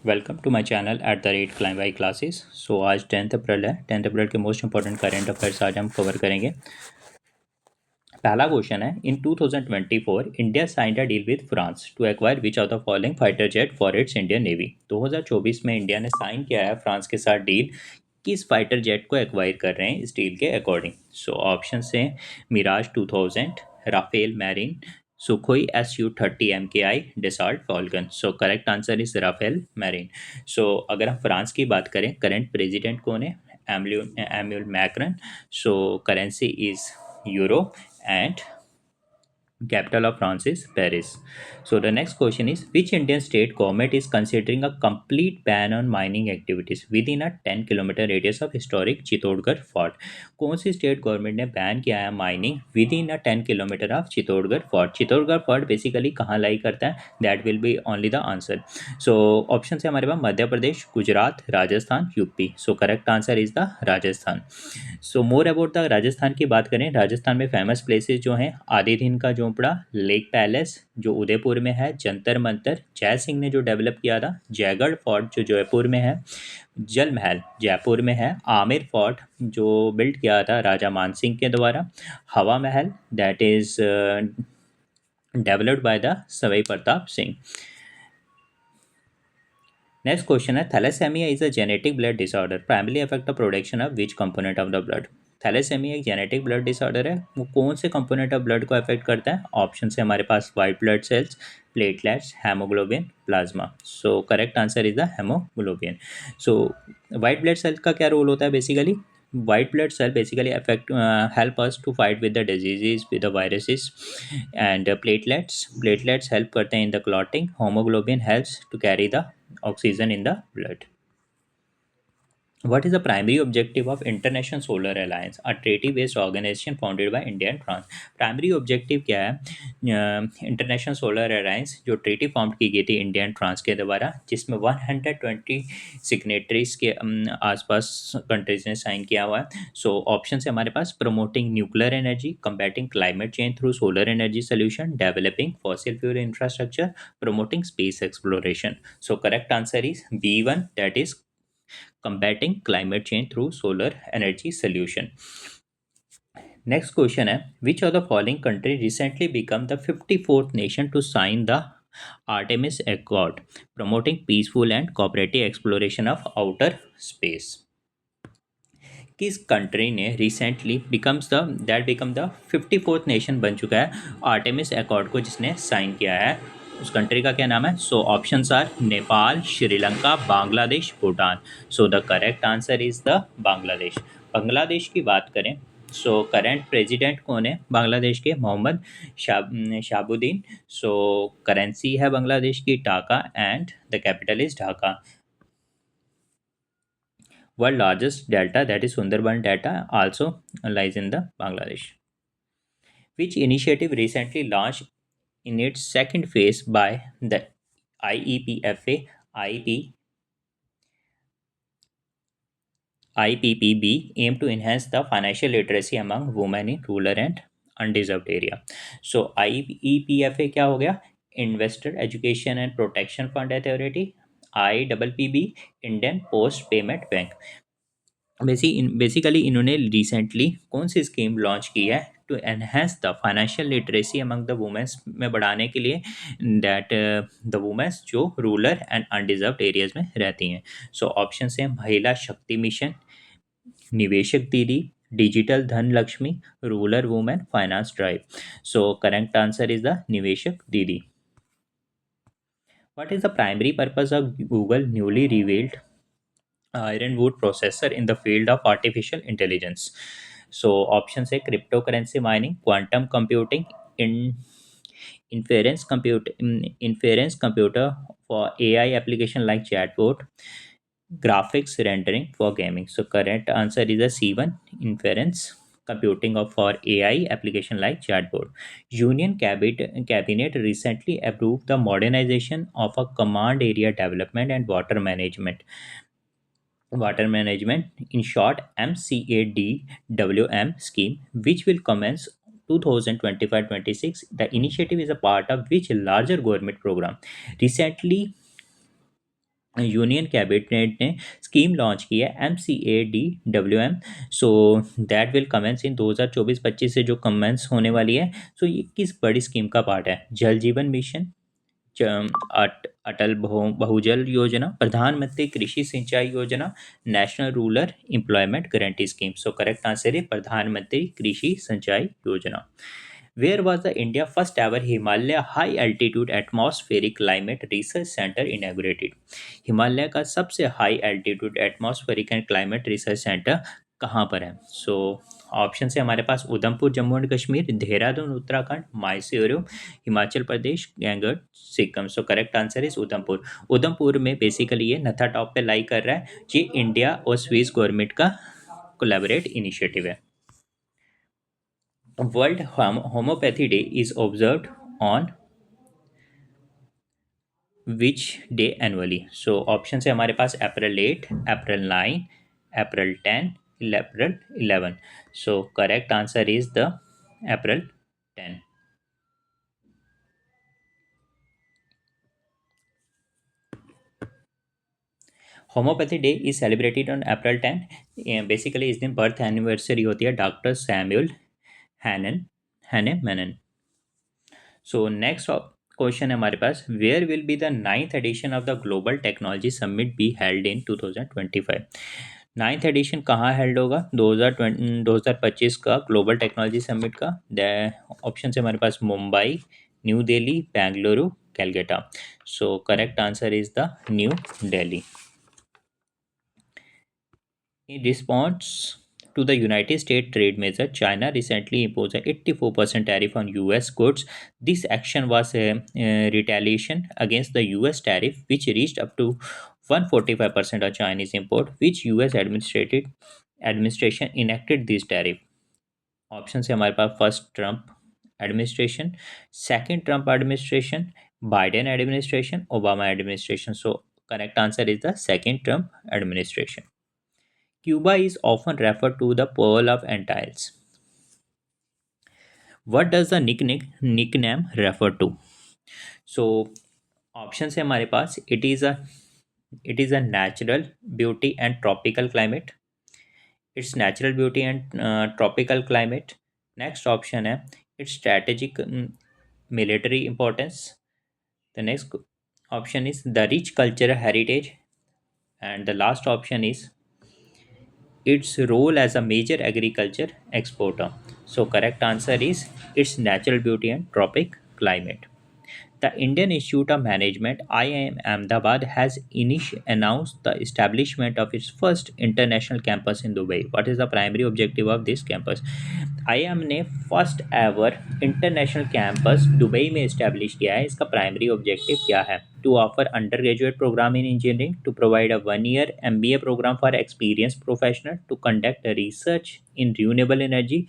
Welcome to my channel at the rate climb by classes. So आज 10 अप्रैल है। 10 अप्रैल के most important current affairs आज हम कवर करेंगे। पहला क्वेश्चन है, in 2024 India signed a deal with France to acquire which of the following fighter jet for its Indian Navy. 2024 में India ने साइन किया है फ्रांस के साथ डील, किस फाइटर जेट को एक्वायर कर रहे हैं इस डील के अकॉर्डिंग। सो ऑप्शन हैं Mirage 2000, Rafale Marine, Sukhoi Su-30 MKI, Dassault Falcon. So correct answer is Rafale Marine. So अगर हम फ्रांस की बात करें, करंट प्रेसिडेंट कौन है? Emmanuel Macron. So currency is euro and capital of France is Paris. So the next question is, which Indian state government is considering a complete ban on mining activities within a 10 kilometre radius of historic Chittorgarh fort? कौन सी state government ने ban किया है mining within a 10 kilometre of Chittorgarh fort? Chittorgarh fort basically कहाँ lie करता है? That will be only the answer. So option है हमारे पास Madhya Pradesh, Gujarat, Rajasthan, UP. So correct answer is the Rajasthan. So more about the Rajasthan की बात करें, राजस्थान में फेमस प्लेसेस जो हैं, आदि दिन का झोंपड़ा, लेक पैलेस जो उदयपुर में है, जंतर मंतर जय सिंह ने जो डेवलप किया था, जयगढ़ फोर्ट जो जयपुर में है, जल महल जयपुर में है, आमिर फोर्ट जो बिल्ड किया था राजा मानसिंह के द्वारा, Hawa Mahal that is developed by the Sawai Pratap Singh. Next question है, thalassaemia is a genetic blood disorder primarily affect the production of which component of the blood? Thalassaemia एक जेनेटिक ब्लड डिसऑर्डर है, वो कौन से कंपोनेंट ऑफ ब्लड को अफेक्ट करता है? Option है हमारे पास white blood cells, platelets, haemoglobin, plasma. So correct answer is the haemoglobin. So white blood cell का क्या रोल होता है? Basically white blood cell basically affect help us to fight with the diseases with the viruses, and platelets help करते हैं in the clotting, hemoglobin helps to carry the oxygen in the blood. What is the primary objective of International Solar Alliance, a treaty-based organization founded by India and France? Primary objective क्या है international solar alliance जो treaty form की गई थी India and France के द्वारा, जिसमें 120 signatories के आसपास कंट्रीज ने साइन किया हुआ है। सो ऑप्शन है हमारे पास promoting nuclear energy, combating climate change through solar energy solution, developing fossil fuel infrastructure, promoting space exploration. So correct answer is B1, that is combating climate change through solar energy solution. Next question है, which of the following country recently become the 54th nation to sign the Artemis Accord promoting peaceful and cooperative exploration of outer space? किस country ने recently become the 54th nation बन चुका है Artemis accord को जिसने sign किया है? उस कंट्री का क्या नाम है? So options are Nepal, Sri Lanka, Bangladesh, Bhutan. So the correct answer is the Bangladesh. Bangladesh की बात करें, सो करेंट प्रेसिडेंट कौन है बांग्लादेश के? मोहम्मद शाबुद्दीन। सो करेंसी है बांग्लादेश की टाका and the capital is Dhaka. World largest delta, that is Sundarban Delta, also lies in the Bangladesh. Which initiative recently launched in its second phase by the IEPFA, IPPB aim to enhance the financial literacy among women in rural and undeserved area? So IEPFA क्या हो गया? Investor Education and Protection Fund Authority, IPPB Indian Post Payment Bank. Basically इन्होंने recently कौन सी scheme launch की है to enhance the financial literacy among the womens में बढ़ाने के लिए, दैट द वुमेंस जो रूरल एंड अनडिजर्व्ड एरियाज में रहती हैं। सो ऑप्शन है महिला शक्ति मिशन, निवेशक दीदी, डिजिटल धन Lakshmi, rural women finance drive. So correct answer is the निवेशक दीदी। What is the primary purpose of Google newly revealed Ironwood processor in the field of artificial intelligence? So options है cryptocurrency mining, quantum computing, in inference computer for AI application like chatbot, graphics rendering for gaming. So correct answer is a C1, inference computing of for AI application like chatbot. Cabinet recently approved the modernization of a command area development and water management, in short MCADWM scheme, which will commence 2025-26. The initiative is a part of which larger government program? Recently union cabinet ने scheme launch की है MCADWM। So that will commence in 2024-25 से जो commence होने वाली है। सो ये किस बड़ी स्कीम का पार्ट है? जल जीवन मिशन, अटल बहुजल योजना, प्रधानमंत्री कृषि सिंचाई योजना, national rural employment guarantee scheme. सो करेक्ट आंसर है प्रधानमंत्री कृषि सिंचाई योजना। Where was the India first ever Himalaya high altitude atmospheric climate research center inaugurated? Himalaya का सबसे high altitude atmospheric and climate research centre कहाँ पर है? सो ऑप्शन है हमारे पास Udhampur Jammu and Kashmir, Dehradun Uttarakhand, Mysuru Himachal Pradesh, Gangtok Sikkim. So correct answer is Udhampur. Udhampur में बेसिकली ये नथा टॉप पे लाई कर रहा है। ये इंडिया और स्विस गवर्नमेंट का कोलैबोरेट इनिशिएटिव है। World homeopathy day is observed on which day annually? So option है हमारे पास अप्रैल 8, अप्रैल 9, अप्रैल 10, अप्रैल 11। सो correct answer is the April 10। Homeopathy day is celebrated on April 10। Basically इस दिन बर्थ एनिवर्सरी होती है डॉक्टर सैमुअल हैनन हैने मैनन। So next question है हमारे पास, where will be the 9th edition of the global technology summit be held in 2025? 9th edition कहाँ held होगा 2025 का ग्लोबल टेक्नोलॉजी समिट का? ऑप्शन है हमारे पास Mumbai, New Delhi, Bengaluru, Calcutta. So correct answer is the New Delhi. In response to the United States trade measure, China recently imposed a 84% tariff on US goods. This action was a retaliation against the US tariff, which reached up to 145% of Chinese import, which US administration enacted this tariff. Option है हमारे पास first Trump administration, second Trump administration, Biden administration, Obama administration. So correct answer is the second Trump administration. Cuba is often referred to the Pearl of Antilles. What does the nickname refer to? So options है हमारे पास, it is a natural beauty and tropical climate. It's natural beauty and tropical climate. Next option है it's strategic military importance. The next option is the rich cultural heritage, and the last option is its role as a major agriculture exporter. So correct answer is its natural beauty and tropic climate. The Indian Institute of Management IIM Ahmedabad has announced the establishment of its first international campus in Dubai. What is the primary objective of this campus? IIM ने first ever international campus Dubai में establish किया है। इसका primary objective क्या है? To offer undergraduate programme in engineering, to provide a 1 year MBA programme for experience professional, to conduct research in renewable energy,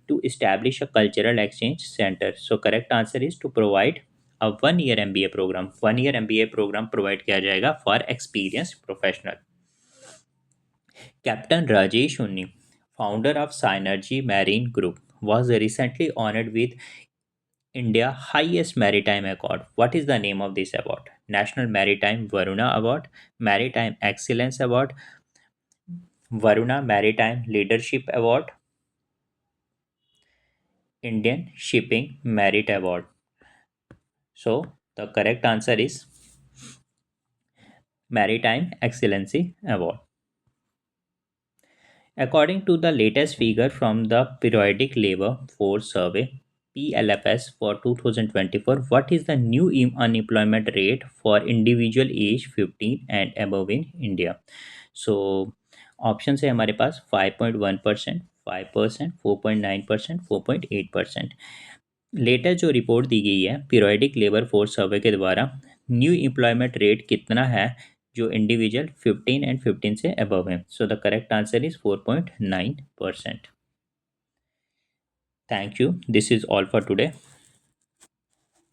to establish a cultural exchange centre. So correct answer is to provide a 1 year MBA programme. 1 year MBA programme provide किया जाएगा for experience professional. Captain Rajesh Unni, founder of Synergy Marine Group, was recently honored with India highest maritime award. What is the name of this award? National Maritime Varuna Award, Maritime Excellence Award, Varuna Maritime Leadership Award, Indian Shipping Merit Award. So the correct answer is Maritime Excellency Award. According to the latest figure from the Periodic Labor Force Survey (PLFS) for 2024, what is the new unemployment rate for individual age 15 and above in India? So option है हमारे पास 5.1%, 5%, 4.9%, 4.8%। Latest जो report दी गई है periodic labour force survey के द्वारा, new employment rate कितना है जो इंडिविजुअल 15 से अबव है? सो the correct answer is 4.9%। Thank you, this is all for today.